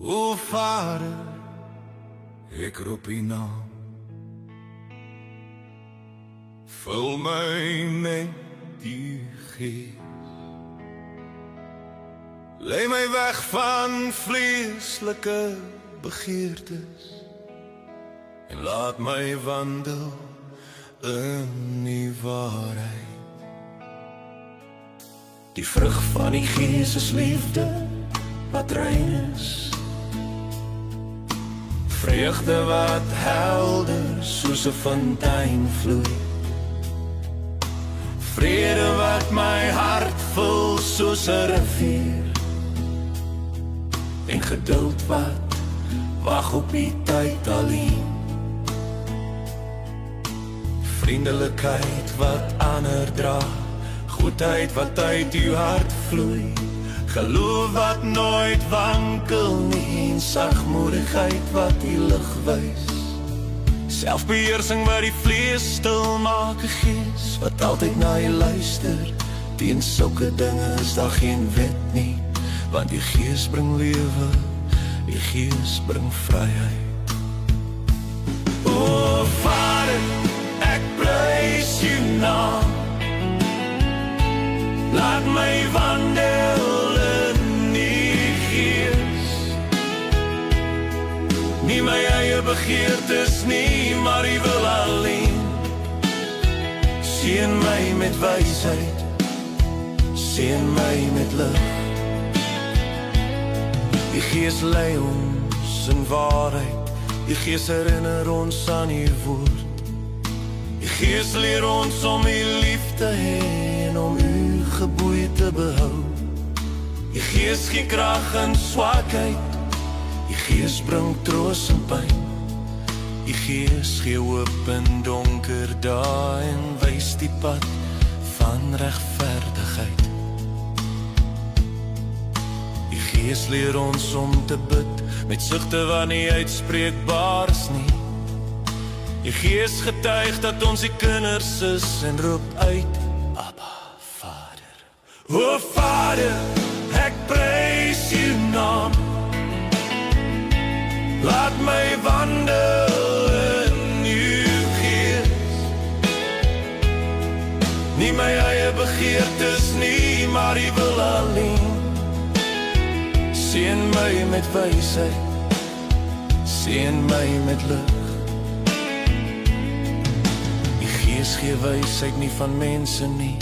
O Vader, ek roep U naam. Vul my met die Gees. Lei my weg van vleeslike begeertes en laat my wandel in die waarheid. Die vrug van die Gees is liefde wat rein is, vreugde wat helder soos 'n fontein vloei, vrede wat my hart vul soos 'n rivier, en geduld wat wag op die tyd alleen, vriendelikheid wat ander dra, goedheid wat uit uw hart vloei, geloof wat nooit wankel nie, en sagmoedigheid wat die lig wys, selfbeheersing wat die vlees stil maak, 'n Gees wat altyd na jy luister. Teen sulke dinge is daar geen wet nie, want die Gees bring lewe, die Gees bring vryheid. O Vader, ek prys U naam, laat my wandel in die Gees, nie my eie begeertes nie, maar U wil alleen. Seën my met wysheid, seën my met lig. Die Gees lei ons in waarheid, die Gees herinner ons aan U woord. Die Gees leer ons om U lief te hê en om U geboei te behou. Die Gees gee krag in swakheid, die Gees bring troos in pyn. Die Gees gee hoop in donker dae en wys die pad van regverdigheid. Die Gees leer ons om te bid met sugte wat nie uitspreekbaar is nie. Die Gees getuig dat ons die kinders is en roep uit, Abba, Vader. O Vader, ek prys U naam, laat my wandel in U Gees, nie my eie begeertes nie, maar U wil alleen. Seën my met wysheid, seën my met lig. Die Gees gee wysheid nie van mense nie,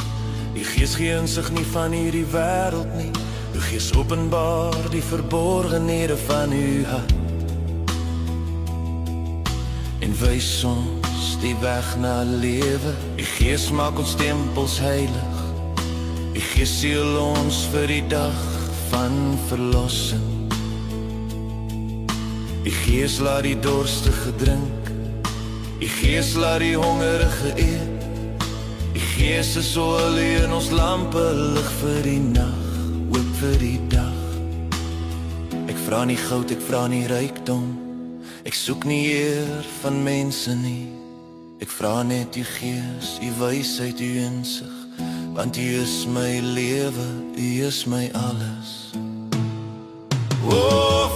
die Gees gee insig nie van hierdie wêreld nie. Die Gees openbaar die verborgenhede van U hart en wys ons die weg na lewe. Die Gees maak ons tempels heilig, die Gees seël ons vir die dag van verlossing. Die Gees laat die dorstige drink, die Gees laat die hongerige eet. Die Gees is olie in ons lampe, lig vir die nag, hoop vir die dag. Ek vra nie goud, ek vra nie rykdom, ek soek nie eer van mense nie. Ek vra net U Gees, U wysheid, U insig, want U is my lewe, U is my alles. O